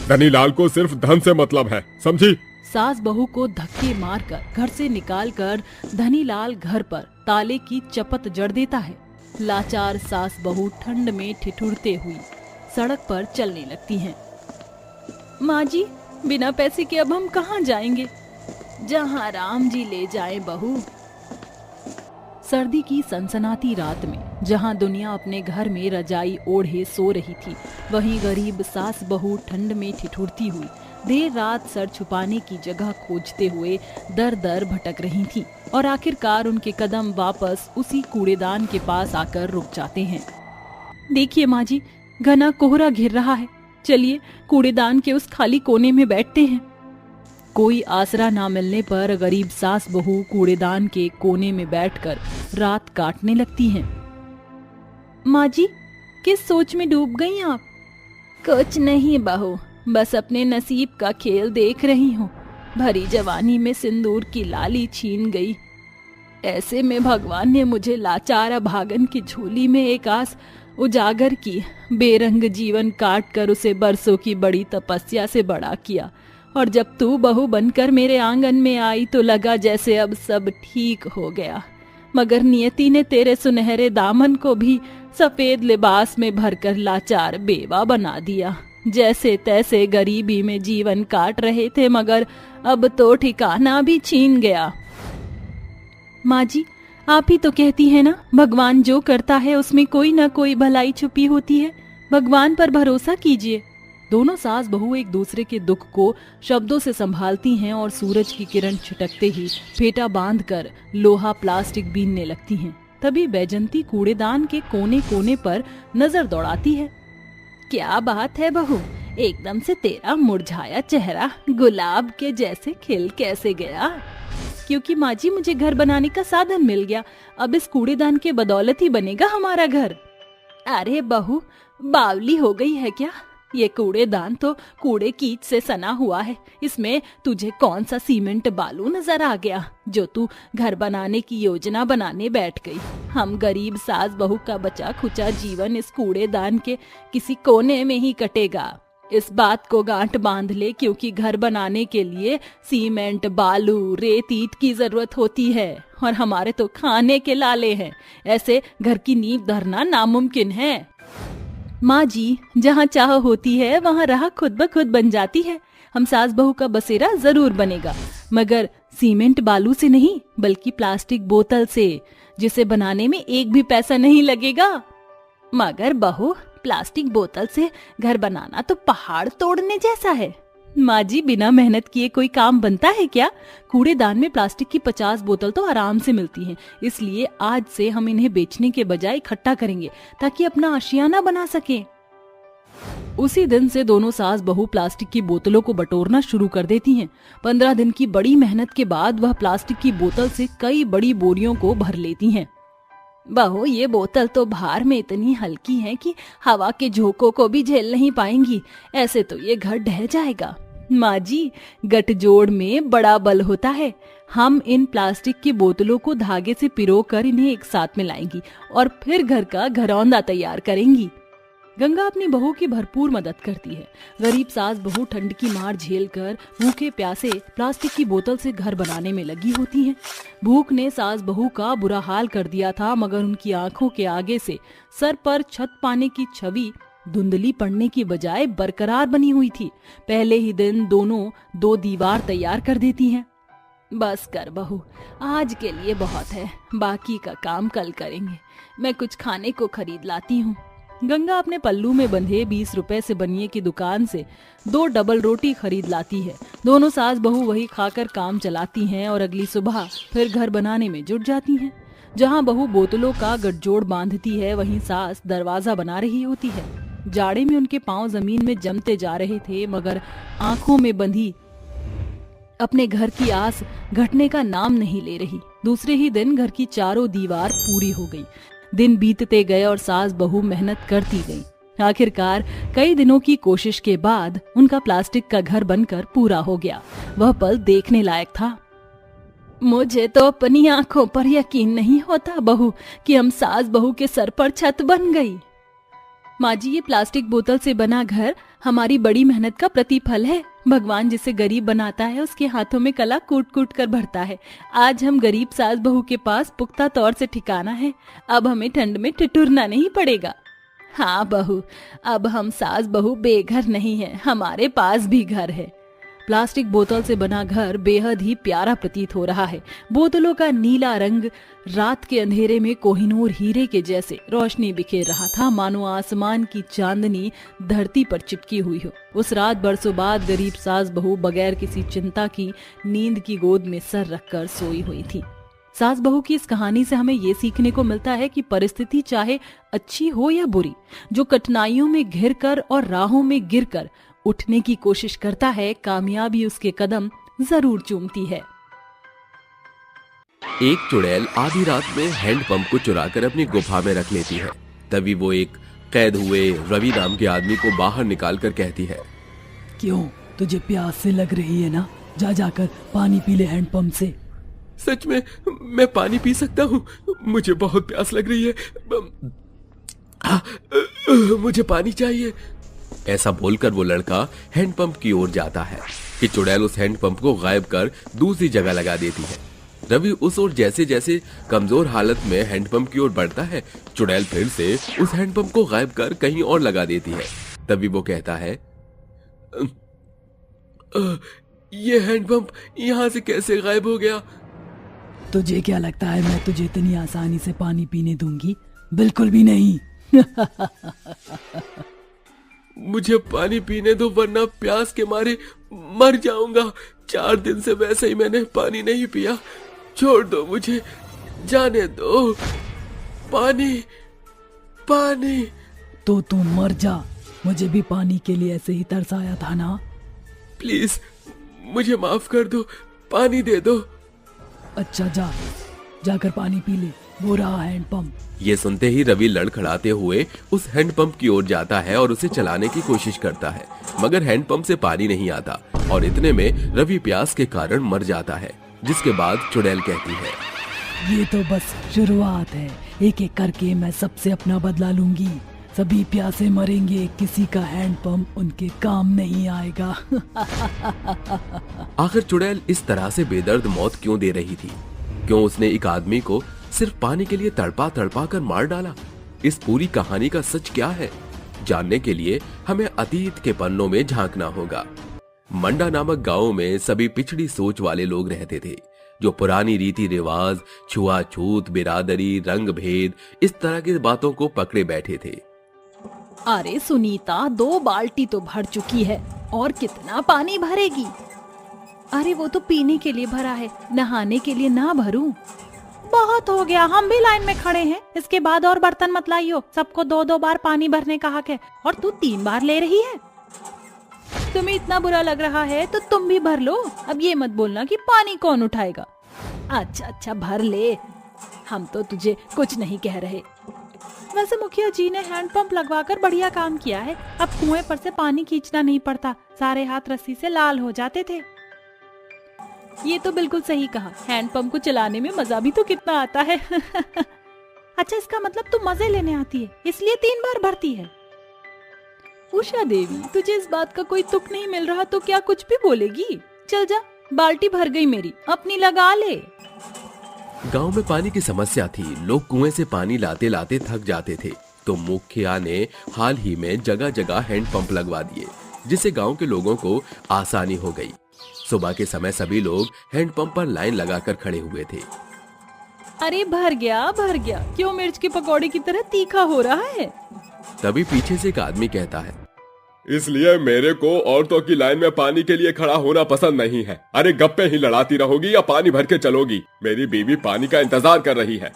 धनीलाल को सिर्फ धन से मतलब है, समझी? सास बहू को धक्के मारकर घर से निकालकर धनीलाल घर पर ताले की चपत जड़ देता है। लाचार सास बहू ठंड में ठिठुरते हुई सड़क पर चलने लगती हैं। माँ जी, बिना पैसे के अब हम कहाँ जाएंगे? जहाँ राम जी ले जाएं बहू। सर्दी की सनसनाती रात में जहां दुनिया अपने घर में रजाई ओढ़े सो रही थी, वहीं गरीब सास बहू ठंड में ठिठुरती हुई देर रात सर छुपाने की जगह खोजते हुए दर दर भटक रही थीं और आखिरकार उनके कदम वापस उसी कूड़ेदान के पास आकर रुक जाते हैं। देखिए माँ जी, घना कोहरा घिर रहा है, चलिए कूड़ेदान के उस खाली कोने में बैठते हैं। कोई आसरा ना मिलने पर गरीब सास बहू कूड़ेदान के कोने में बैठकर रात काटने लगती हैं। माँ जी, किस सोच में डूब गई आप? कुछ नहीं बहू, बस अपने नसीब का खेल देख रही हूँ। भरी जवानी में सिंदूर की लाली छीन गई। ऐसे में भगवान ने मुझे लाचार अभागन की झोली में एक आस उजागर की। बेरंग जीवन काट कर उसे बरसों की बड़ी तपस्या से बड़ा किया, और जब तू बहू बनकर मेरे आंगन में आई तो लगा जैसे अब सब ठीक हो गया। मगर नियति ने तेरे सुनहरे दामन को भी सफेद लिबास में भरकर लाचार बेवा बना दिया। जैसे तैसे गरीबी में जीवन काट रहे थे, मगर अब तो ठिकाना भी छीन गया। माँ जी, आप ही तो कहती है ना, भगवान जो करता है उसमें कोई ना कोई भलाई छुपी होती है। भगवान पर भरोसा कीजिए। दोनों सास बहू एक दूसरे के दुख को शब्दों से संभालती हैं और सूरज की किरण छिटकते ही फेटा बांधकर लोहा प्लास्टिक बीनने लगती हैं। तभी बैजंती कूड़ेदान के कोने कोने पर नजर दौड़ाती है। क्या बात है बहू, एकदम से तेरा मुरझाया चेहरा गुलाब के जैसे खिल कैसे गया? क्योंकि माँ जी, मुझे घर बनाने का साधन मिल गया। अब इस कूड़ेदान के बदौलत ही बनेगा हमारा घर। अरे बहू, बावली हो गई है क्या? ये कूड़ेदान तो कूड़े कीच से सना हुआ है। इसमें तुझे कौन सा सीमेंट बालू नजर आ गया जो तू घर बनाने की योजना बनाने बैठ गई। हम गरीब सास बहू का बचा खुचा जीवन इस कूड़ेदान के किसी कोने में ही कटेगा। इस बात को गांठ बांध ले, क्योंकि घर बनाने के लिए सीमेंट, बालू, रेत, ईंट की जरूरत होती है और हमारे तो खाने के लाले हैं। ऐसे घर की नींव धरना नामुमकिन है। माँ जी, जहाँ चाह होती है वहाँ राह खुद ब खुद बन जाती है। हम सास बहू का बसेरा जरूर बनेगा, मगर सीमेंट बालू से नहीं बल्कि प्लास्टिक बोतल से, जिसे बनाने में एक भी पैसा नहीं लगेगा। मगर बहू, प्लास्टिक बोतल से घर बनाना तो पहाड़ तोड़ने जैसा है। माँ जी, बिना मेहनत किए कोई काम बनता है क्या? कूड़ेदान में प्लास्टिक की 50 बोतल तो आराम से मिलती हैं, इसलिए आज से हम इन्हें बेचने के बजाय इकट्ठा करेंगे ताकि अपना आशियाना बना सकें। उसी दिन से दोनों सास बहू प्लास्टिक की बोतलों को बटोरना शुरू कर देती हैं। 15 दिन की बड़ी मेहनत के बाद वह प्लास्टिक की बोतल से कई बड़ी बोरियों को भर लेती हैं। बहू, ये बोतल तो भार में इतनी हल्की है कि हवा के झोंकों को भी झेल नहीं पाएंगी। ऐसे तो ये घर ढह जाएगा। माँ जी, गठजोड़ में बड़ा बल होता है। हम इन प्लास्टिक की बोतलों को धागे से पिरोकर इन्हें एक साथ मिलाएंगी और फिर घर का घरौंदा तैयार करेंगी। गंगा अपनी बहू की भरपूर मदद करती है। गरीब सास बहू ठंड की मार झेलकर भूखे प्यासे प्लास्टिक की बोतल से घर बनाने में लगी होती हैं। भूख ने सास बहू का बुरा हाल कर दिया था, मगर उनकी आंखों के आगे से सर पर छत पाने की छवि धुंधली पड़ने की बजाय बरकरार बनी हुई थी। पहले ही दिन दोनों 2 दीवार तैयार कर देती हैं। बस कर बहू, आज के लिए बहुत है, बाकी का काम कल करेंगे। मैं कुछ खाने को खरीद लाती हूँ। गंगा अपने पल्लू में बंधे 20 रुपए से बनिए की दुकान से 2 डबल रोटी खरीद लाती है। दोनों सास बहू वही खाकर काम चलाती हैं और अगली सुबह फिर घर बनाने में जुट जाती हैं। जहाँ बहू बोतलों का गठजोड़ बांधती है, वहीं सास दरवाजा बना रही होती है। जाड़े में उनके पांव जमीन में जमते जा रहे थे, मगर आंखों में बंधी अपने घर की आस घटने का नाम नहीं ले रही। दूसरे ही दिन घर की चारों दीवार पूरी हो गई। दिन बीतते गए और सास बहू मेहनत करती गई। आखिरकार कई दिनों की कोशिश के बाद उनका प्लास्टिक का घर बनकर पूरा हो गया। वह पल देखने लायक था। मुझे तो अपनी आंखों पर यकीन नहीं होता बहू कि हम सास बहू के सर पर छत बन गई। माँ जी, ये प्लास्टिक बोतल से बना घर हमारी बड़ी मेहनत का प्रतिफल है। भगवान जिसे गरीब बनाता है उसके हाथों में कला कूट कूट कर भरता है। आज हम गरीब सास बहू के पास पुख्ता तौर से ठिकाना है। अब हमें ठंड में ठिठुरना नहीं पड़ेगा। हाँ बहू, अब हम सास बहू बेघर नहीं है, हमारे पास भी घर है। प्लास्टिक बोतल से बना घर बेहद ही प्यारा प्रतीत हो रहा है। बोतलों का नीला रंग रात के अंधेरे में कोहिनूर हीरे के जैसे रोशनी बिखेर रहा था, मानो आसमान की चांदनी धरती पर चिपकी हुई हो। उस रात बरसों बाद गरीब सास बहू बगैर किसी चिंता की नींद की गोद में सर रखकर सोई हुई थी। सास बहू की इस कहानी से हमें ये सीखने को मिलता है कि परिस्थिति चाहे अच्छी हो या बुरी, जो कठिनाइयों में घिर कर और राहों में गिर कर उठने की कोशिश करता है, कामयाबी उसके कदम जरूर चूमती है। एक चुड़ैल आधी रात में हैंडपंप को चुराकर अपनी गुफा में रख लेती है। तभी वो एक कैद हुए रवि नाम के आदमी को बाहर निकालकर कहती है, क्यों, तुझे प्यास से लग रही है ना? जा जाकर पानी पी ले हैंडपंप से। सच में मैं पानी पी सकता हूँ? मुझे बहुत प्यास लग रही है। मुझे पानी चाहिए। ऐसा बोलकर वो लड़का हैंडपंप की ओर जाता है कि चुड़ैल उस हैंडपंप को गायब कर दूसरी जगह लगा देती है। रवि उस ओर जैसे जैसे कमजोर हालत में हैंडपंप की ओर बढ़ता है, चुड़ैल फिर से उस हैंडपंप को गायब कर कहीं और लगा देती है। तभी वो कहता है, ये हैंडपंप यहाँ से कैसे गायब हो गया? तुझे क्या लगता है मैं तुझे इतनी आसानी से पानी पीने दूंगी? बिल्कुल भी नहीं। मुझे पानी पीने दो, वरना प्यास के मारे मर जाऊंगा। 4 दिन से वैसे ही मैंने पानी नहीं पिया। छोड़ दो मुझे, जाने दो। पानी पानी। तो तू मर जा, मुझे भी पानी के लिए ऐसे ही तरस आया था ना। प्लीज मुझे माफ कर दो, पानी दे दो। अच्छा जा, जाकर पानी पी ले। वो रहा हैंडपंप। ये सुनते ही रवि लड़खड़ाते हुए उस हैंडपंप की ओर जाता है और उसे चलाने की कोशिश करता है, मगर हैंडपंप से पानी नहीं आता और इतने में रवि प्यास के कारण मर जाता है। जिसके बाद चुड़ैल कहती है, ये तो बस शुरुआत है, एक एक करके मैं सबसे अपना बदला लूंगी। सभी प्यासे मरेंगे, किसी का हैंडपंप उनके काम नहीं आएगा। आखिर चुड़ैल इस तरह से बेदर्द मौत क्यों दे रही थी? क्यों उसने एक आदमी को सिर्फ पानी के लिए तड़पा तड़पा कर मार डाला? इस पूरी कहानी का सच क्या है? जानने के लिए हमें अतीत के पन्नों में झांकना होगा। मंडा नामक गांव में सभी पिछड़ी सोच वाले लोग रहते थे, जो पुरानी रीति रिवाज, छुआछूत, बिरादरी, रंग भेद, इस तरह की बातों को पकड़े बैठे थे। अरे सुनीता, 2 बाल्टी तो भर चुकी है और कितना पानी भरेगी? अरे वो तो पीने के लिए भरा है, नहाने के लिए ना भरूं? बहुत हो गया, हम भी लाइन में खड़े हैं। इसके बाद और बर्तन मत लाइयो, सबको 2-2 बार पानी भरने का हक है और तू 3 बार ले रही है। तुम्हें इतना बुरा लग रहा है तो तुम भी भर लो। अब ये मत बोलना कि पानी कौन उठाएगा। अच्छा भर ले, हम तो तुझे कुछ नहीं कह रहे। वैसे मुखिया जी ने हैंडपंप लगवाकर बढ़िया काम किया है। अब कुएं पर से पानी खींचना नहीं पड़ता, सारे हाथ रस्सी से लाल हो जाते थे। ये तो बिल्कुल सही कहा, हैंडपंप को चलाने में मजा भी तो कितना आता है। अच्छा, इसका मतलब तू मजे लेने आती है, इसलिए 3 बार भरती है। उषा देवी, तुझे इस बात का कोई तुक नहीं मिल रहा तो क्या कुछ भी बोलेगी? चल जा, बाल्टी भर गई मेरी, अपनी लगा ले। गांव में पानी की समस्या थी, लोग कुएं से पानी लाते लाते थक जाते थे, तो मुखिया ने हाल ही में जगह जगह हैंडपंप लगवा दिए, जिससे गांव के लोगों को आसानी हो गई। सुबह के समय सभी लोग हैंडपंप पर लाइन लगाकर खड़े हुए थे। अरे भर गया, क्यों मिर्च की पकौड़े की तरह तीखा हो रहा है? तभी पीछे से एक आदमी कहता है, इसलिए मेरे को औरतों की लाइन में पानी के लिए खड़ा होना पसंद नहीं है। अरे गप्पे ही लड़ाती रहोगी या पानी भर के चलोगी? मेरी बीवी पानी का इंतजार कर रही है।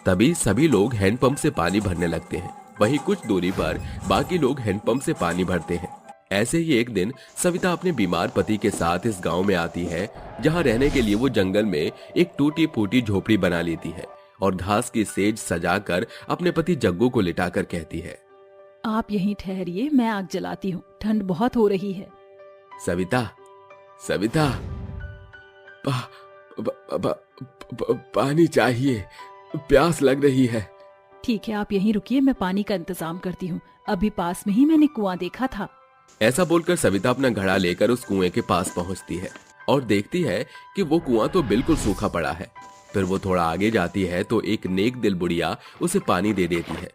तभी सभी लोग हैंडपंप से पानी भरने लगते हैं। वहीं कुछ दूरी पर बाकी लोग हैंडपंप से पानी भरते हैं। ऐसे ही एक दिन सविता अपने बीमार पति के साथ इस गांव में आती है, जहां रहने के लिए वो जंगल में एक टूटी फूटी झोपड़ी बना लेती है और घास की सेज सजाकर अपने पति जग्गू को लिटाकर कहती है, आप यहीं ठहरिए, मैं आग जलाती हूँ, ठंड बहुत हो रही है। सविता पानी चाहिए, प्यास लग रही है। ठीक है, आप यहीं रुकिए, मैं पानी का इंतजाम करती हूँ। अभी पास में ही मैंने कुआं देखा था। ऐसा बोलकर सविता अपना घड़ा लेकर उस कुएं के पास पहुंचती है और देखती है कि वो कुआं तो बिल्कुल सूखा पड़ा है। फिर वो थोड़ा आगे जाती है तो एक नेक दिल बुढ़िया उसे पानी दे देती है।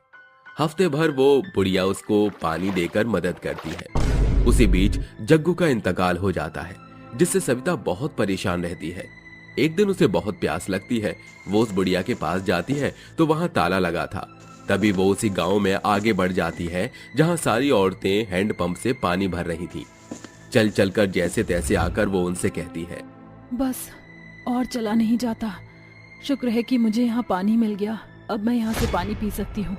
हफ्ते भर वो बुढ़िया उसको पानी देकर मदद करती है। उसी बीच जग्गू का इंतकाल हो जाता है, जिससे सविता बहुत परेशान रहती है। एक दिन उसे बहुत प्यास लगती है। वो उस बुढ़िया के पास जाती है तो वहां ताला लगा था। तभी वो उसी गांव में आगे बढ़ जाती है, जहां सारी औरतें हैंडपंप से पानी भर रही थी। चल चलकर जैसे तैसे आकर वो उनसे कहती है, बस और चला नहीं जाता। शुक्र है कि मुझे यहाँ पानी मिल गया, अब मैं यहाँ से पानी पी सकती हूँ।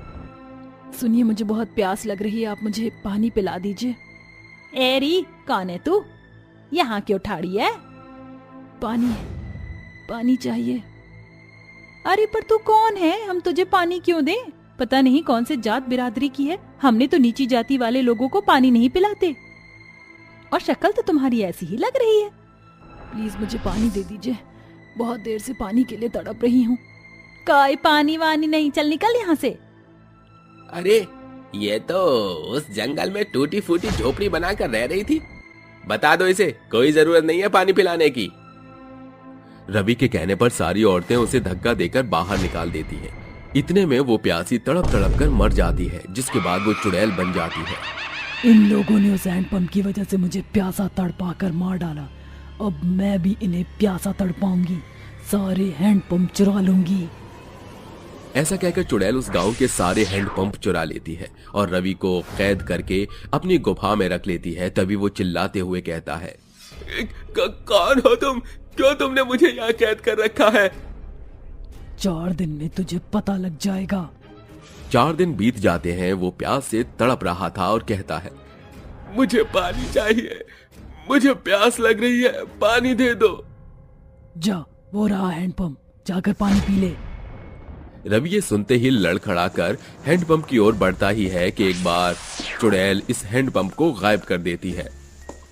सुनिए, मुझे बहुत प्यास लग रही है, आप मुझे पानी पिला दीजिए। एरी, कौन है तू? यहाँ क्यों ठाड़ी है? पानी चाहिए। अरे पर तू कौन है? हम तुझे पानी क्यों दें? पता नहीं कौन से जात बिरादरी की है, हमने तो नीची जाति वाले लोगों को पानी नहीं पिलाते। और शक्ल तो तुम्हारी ऐसी ही लग रही है। प्लीज मुझे पानी दे दीजिए, बहुत देर से पानी के लिए तड़प रही हूँ। कोई पानी वानी नहीं, चल निकल यहाँ से। अरे ये तो उस जंगल में टूटी फूटी झोपड़ी बनाकर रह रही थी, बता दो इसे, कोई जरूरत नहीं है पानी पिलाने की। रवि के कहने पर सारी औरतें उसे धक्का देकर बाहर निकाल देती हैं। इतने में वो प्यासी तड़प तड़प कर मर जाती है, जिसके बाद वो चुड़ैल बन जाती है। इन लोगों ने उस हैंडपंप की वजह से मुझे प्यासा तड़पा कर मार डाला। अब मैं भी इन्हें प्यासा तड़पाऊंगी, सारे हैंडपंप चुरा लूंगी। ऐसा कहकर चुड़ैल उस गांव के सारे हैंडपंप चुरा लेती है और रवि को कैद करके अपनी गुफा में रख लेती है। तभी वो चिल्लाते हुए कहता है, कौन हो तुम? क्यों तुमने मुझे यहाँ कैद कर रखा है? 4 दिन में तुझे पता लग जाएगा। 4 दिन बीत जाते हैं। वो प्यास से तड़प रहा था और कहता है, मुझे पानी चाहिए, मुझे प्यास लग रही है, पानी दे दो। जा, वो रहा हैंडपंप, जाकर पानी पी ले। रवि ये सुनते ही लड़खड़ाकर हैंडपंप की ओर बढ़ता ही है कि एक बार चुड़ैल इस हैंडपंप को गायब कर देती है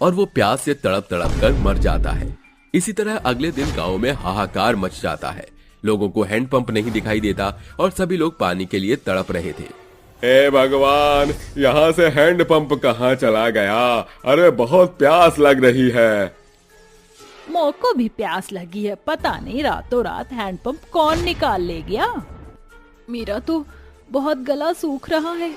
और वो प्यास से तड़प तड़प कर मर जाता है। इसी तरह अगले दिन गांव में हाहाकार मच जाता है। लोगों को हैंडपंप नहीं दिखाई देता और सभी लोग पानी के लिए तड़प रहे थे। हे भगवान, यहाँ से हैंडपंप कहाँ चला गया? अरे बहुत प्यास लग रही है। मौको भी प्यास लगी है, पता नहीं रातों रात हैंडपंप कौन निकाल ले गया। मेरा तो बहुत गला सूख रहा है।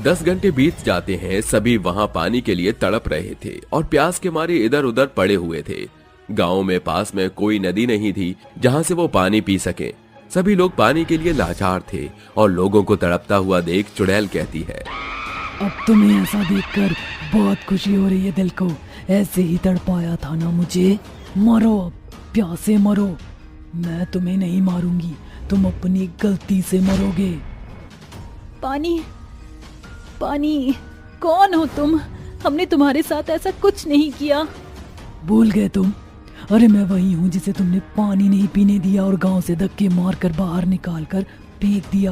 10 घंटे बीत जाते हैं। सभी वहां पानी के लिए तड़प रहे थे और प्यास के मारे इधर उधर पड़े हुए थे। गांव में पास में कोई नदी नहीं थी जहां से वो पानी पी सके। सभी लोग पानी के लिए लाचार थे और लोगों को तड़पता हुआ देख चुड़ैल कहती है, अब तुम्हें ऐसा देखकर बहुत खुशी हो रही है दिल को। ऐसे ही तड़पाया था ना मुझे। मरो अब, प्यासे मरो। मैं तुम्हें नहीं मारूंगी, तुम अपनी गलती से मरोगे। पानी पानी, कौन हो तुम? हमने तुम्हारे साथ ऐसा कुछ नहीं किया। भूल गए तुम? अरे मैं वही हूँ जिसे तुमने पानी नहीं पीने दिया और गांव से धक्के मारकर बाहर निकालकर फेंक दिया।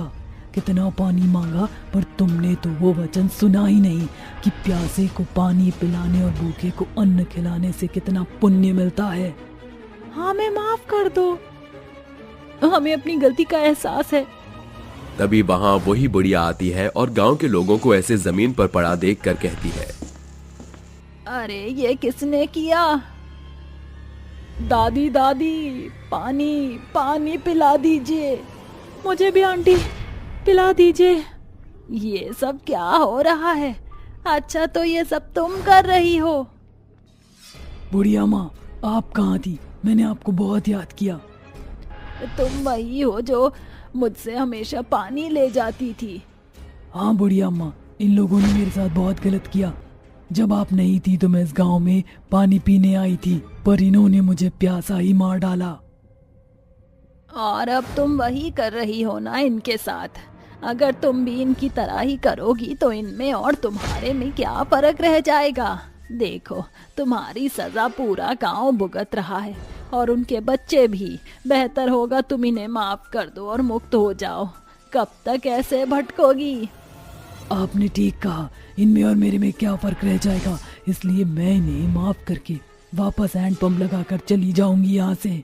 कितना पानी मांगा पर तुमने तो वो वचन सुना ही नहीं कि प्यासे को पानी पिलाने और भूखे को अन्न खिलाने से कितना पुण्य मिलता है। हमें माफ कर दो, हमें अपनी गलती का एहसास है। तभी वहां वही बुढ़िया आती है और गांव के लोगों को ऐसे जमीन पर पड़ा देखकर कहती है, अरे ये किसने किया? दादी दादी, पानी पानी पिला दीजिए, मुझे भी आंटी पिला दीजिए। ये सब क्या हो रहा है? अच्छा तो ये सब तुम कर रही हो? बुढ़िया माँ, आप कहाँ थी? मैंने आपको बहुत याद किया। तुम वही हो जो मुझसे हमेशा पानी ले जाती थी। हाँ बुढ़िया माँ, इन लोगों ने मेरे साथ बहुत गलत किया। जब आप नहीं थी तो मैं इस गांव में पानी पीने आई थी, पर इन्होंने मुझे प्यासा ही मार डाला। और अब तुम वही कर रही हो ना इनके साथ। अगर तुम भी इनकी तरह ही करोगी तो इनमें और तुम्हारे में क्या फर्क रह जाएगा? देखो, तुम्हारी सजा पूरा गांव भुगत रहा है और उनके बच्चे भी। बेहतर होगा तुम इन्हें माफ कर दो और मुक्त हो जाओ। कब तक ऐसे भटकोगी? आपने ठीक कहा, इनमें और मेरे में क्या फर्क रह जाएगा। इसलिए मैं इन्हें माफ करके वापस हैंडपंप लगाकर चली जाऊंगी यहाँ से।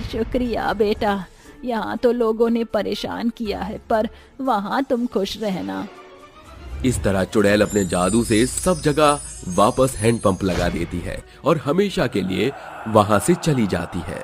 शुक्रिया बेटा, यहाँ तो लोगों ने परेशान किया है पर वहाँ तुम खुश रहना। इस तरह चुड़ैल अपने जादू से सब जगह वापस हैंडपंप लगा देती है और हमेशा के लिए वहां से चली जाती है।